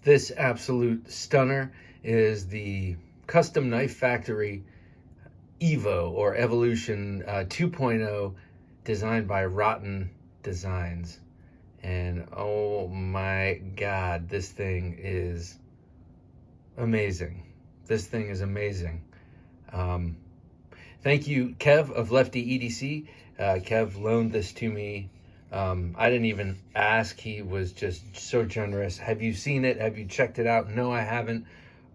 This absolute stunner is the Custom Knife Factory Evo or Evolution 2.0, designed by Rotten Designs. And oh my God, this thing is amazing. This thing is amazing. Thank you, Kev of leftyedc. Kev loaned this to me. I didn't even ask. He was just so generous. Have you seen it? Have you checked it out? No, I haven't.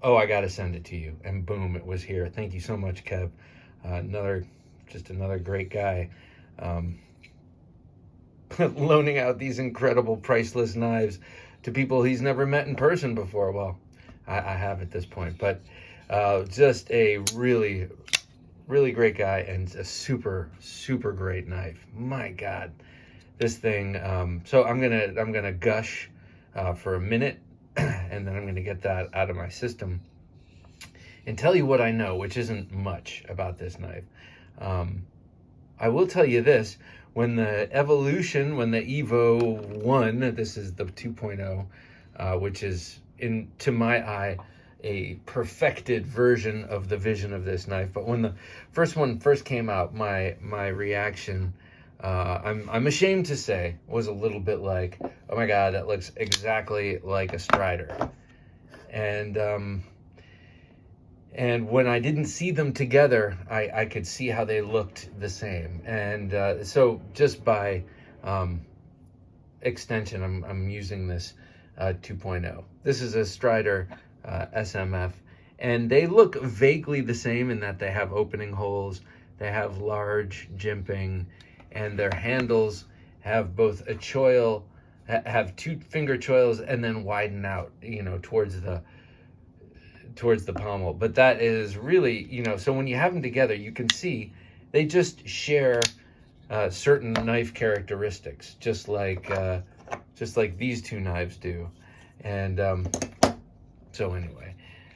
Oh, I got to send it to you. And boom, it was here. Thank you so much, Kev. Another great guy. Loaning out these incredible priceless knives to people he's never met in person before. Well, I have at this point, but just a really, really great guy and a super, super great knife. My God, this thing. So I'm gonna gush for a minute, and then I'm gonna get that out of my system and tell you what I know, which isn't much about this knife. I will tell you this: when the Evo 1, this is the 2.0, which is, to my eye, a perfected version of the vision of this knife. But when the first one first came out, my reaction, I'm ashamed to say, was a little bit like, oh my God, that looks exactly like a Strider. And when I didn't see them together, I could see how they looked the same. And so just by extension, I'm using this 2.0. This is a Strider SMF, and they look vaguely the same in that they have opening holes, they have large jimping, and their handles have both a choil, have two finger choils, and then widen out, towards the pommel. But that is really, so when you have them together, you can see they just share certain knife characteristics, just like these two knives do. And so anyway,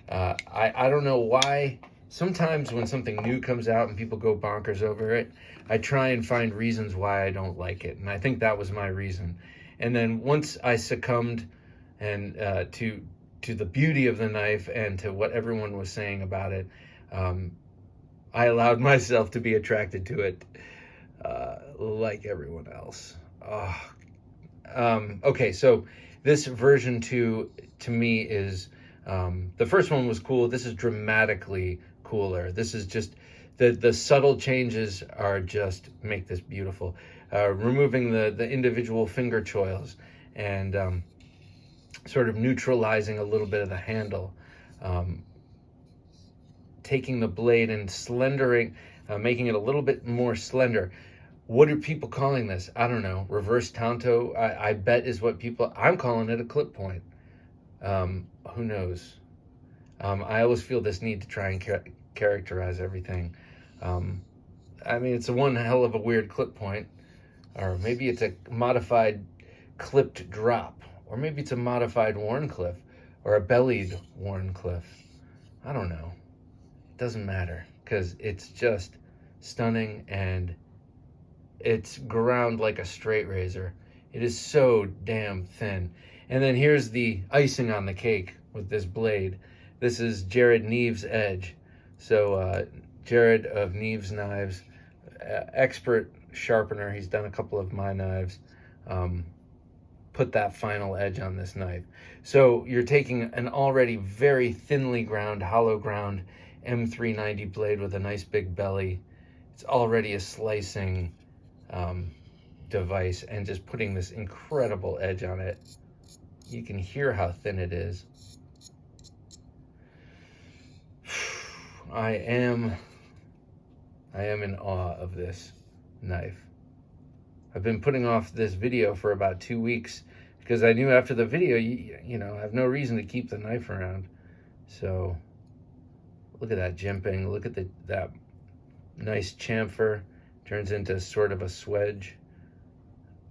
I don't know why. Sometimes when something new comes out and people go bonkers over it, I try and find reasons why I don't like it. And I think that was my reason. And then once I succumbed and to the beauty of the knife and to what everyone was saying about it, I allowed myself to be attracted to it like everyone else. Okay, so this version 2 to me is, the first one was cool. This is dramatically cooler. This is just, the subtle changes are just make this beautiful. Removing the individual finger choils and sort of neutralizing a little bit of the handle, taking the blade and slendering, making it a little bit more slender. What are people calling this? I don't know. Reverse tanto, I bet is what I'm calling it a clip point. Who knows? I always feel this need to try and characterize everything. I mean, it's a one hell of a weird clip point, or maybe it's a modified clipped drop, or maybe it's a modified Wharncliffe, or a bellied Wharncliffe. I don't know. It doesn't matter, because it's just stunning, and it's ground like a straight razor. It is so damn thin. And then here's the icing on the cake with this blade. This is Jerad Neeve's edge. So Jerad of Neeve's Knives, expert sharpener. He's done a couple of my knives. Put that final edge on this knife. So you're taking an already very thinly ground, hollow ground M390 blade with a nice big belly. It's already a slicing device, and just putting this incredible edge on it. You can hear how thin it is. I am in awe of this knife. I've been putting off this video for about 2 weeks because I knew after the video, I have no reason to keep the knife around. So look at that jimping. Look at that nice chamfer. Turns into sort of a swedge.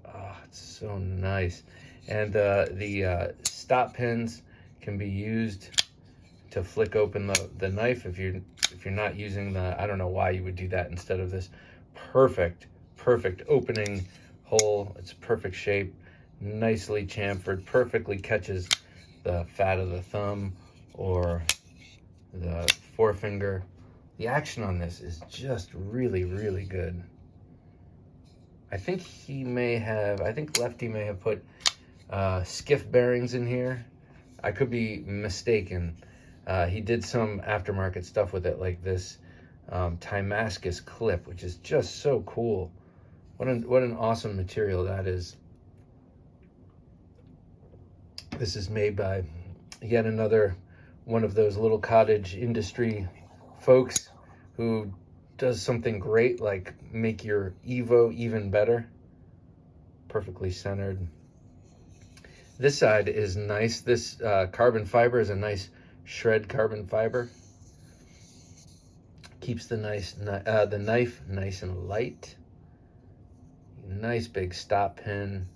Oh, it's so nice. And the stop pins can be used to flick open the knife if you're not using I don't know why you would do that instead of this perfect opening hole. It's perfect shape, nicely chamfered, perfectly catches the fat of the thumb or the forefinger. The action on this is just really, really good. I think Lefty may have put skiff bearings in here. I could be mistaken. He did some aftermarket stuff with it, like this Timascus clip, which is just so cool. What an awesome material that is. This is made by yet another one of those little cottage industry folks who does something great, like make your Evo even better. Perfectly centered. This side is nice. This carbon fiber is a nice shred carbon fiber. Keeps the knife nice and light. Nice big stop pin,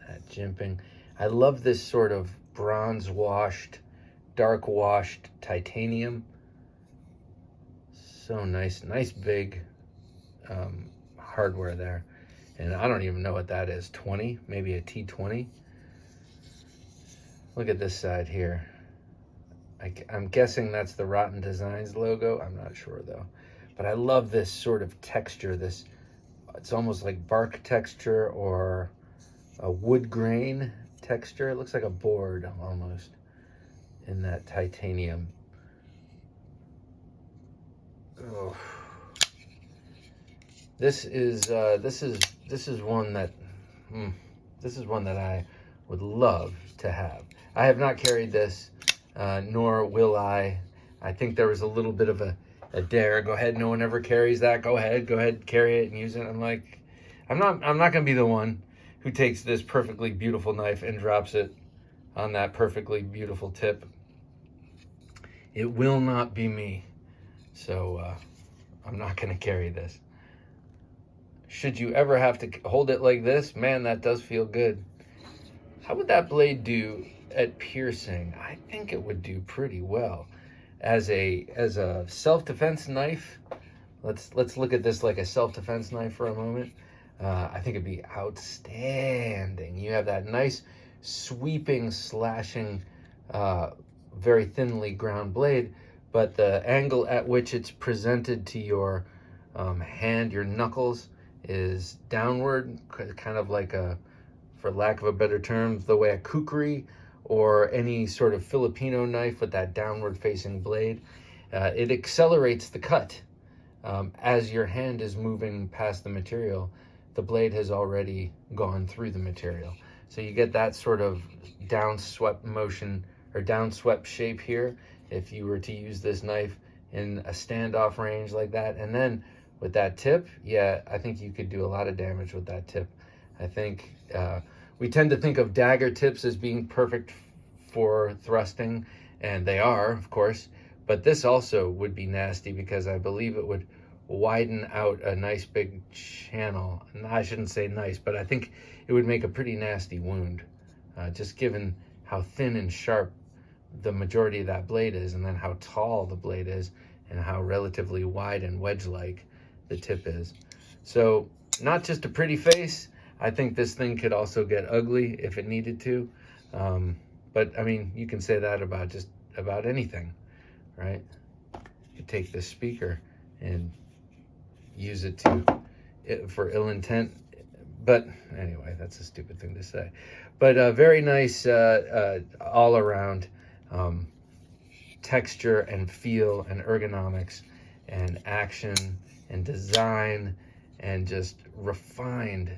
that jimping. I love this sort of bronze washed, dark washed titanium. So nice big hardware there. And I don't even know what that is, 20, maybe a T20. Look at this side here. I'm guessing that's the Rotten Designs logo. I'm not sure though. But I love this sort of texture. It's almost like bark texture or a wood grain texture. It looks like a board almost in that titanium. Oh. This is one that I would love to have. I have not carried this, nor will I. I think there was a little bit of a dare. Go ahead, no one ever carries that. Go ahead, carry it and use it. I'm like, I'm not gonna be the one who takes this perfectly beautiful knife and drops it on that perfectly beautiful tip. It will not be me. So I'm not gonna carry this. Should you ever have to hold it like this, man, that does feel good. How would that blade do at piercing? I think it would do pretty well. As a self-defense knife, let's look at this like a self-defense knife for a moment. I think it'd be outstanding. You have that nice sweeping, slashing, very thinly ground blade, but the angle at which it's presented to your hand, your knuckles, is downward, kind of like for lack of a better term, the way a kukri or any sort of Filipino knife with that downward facing blade. It accelerates the cut. As your hand is moving past the material, the blade has already gone through the material. So you get that sort of downswept motion or downswept shape here if you were to use this knife in a standoff range like that. And then with that tip, yeah, I think you could do a lot of damage with that tip. I think we tend to think of dagger tips as being perfect for thrusting, and they are, of course, but this also would be nasty because I believe it would widen out a nice big channel. I shouldn't say nice, but I think it would make a pretty nasty wound, just given how thin and sharp the majority of that blade is, and then how tall the blade is, and how relatively wide and wedge-like the tip is. So not just a pretty face. I think this thing could also get ugly if it needed to. But I mean, you can say that about just about anything, right? You take this speaker and use it for ill intent. But anyway, that's a stupid thing to say. But very nice all around texture and feel and ergonomics and action and design and just refined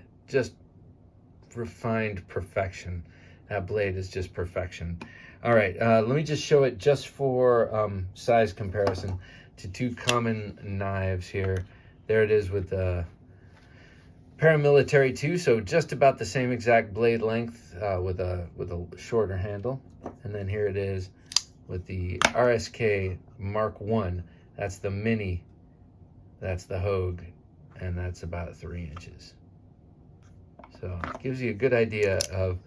perfection. That blade is just perfection. All right, let me just show it just for size comparison to two common knives here. There it is with the Paramilitary 2, so just about the same exact blade length with a shorter handle. And then here it is with the RSK Mark 1. That's the mini, that's the Hogue, and that's about 3 inches. So it gives you a good idea of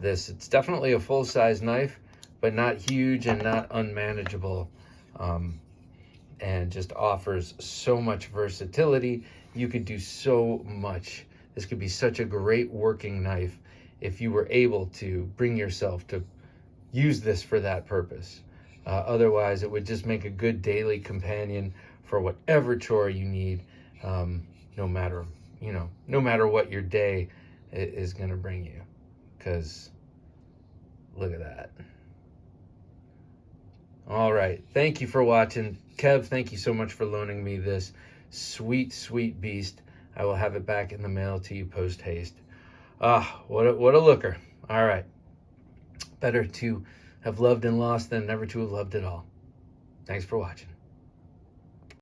this. It's definitely a full-size knife, but not huge and not unmanageable, and just offers so much versatility. You could do so much. This could be such a great working knife if you were able to bring yourself to use this for that purpose. Otherwise, it would just make a good daily companion for whatever chore you need, no matter what your day is going to bring you. Because look at that. All right. Thank you for watching. Kev, thank you so much for loaning me this sweet, sweet beast. I will have it back in the mail to you post haste. What a looker. All right. Better to have loved and lost than never to have loved at all. Thanks for watching.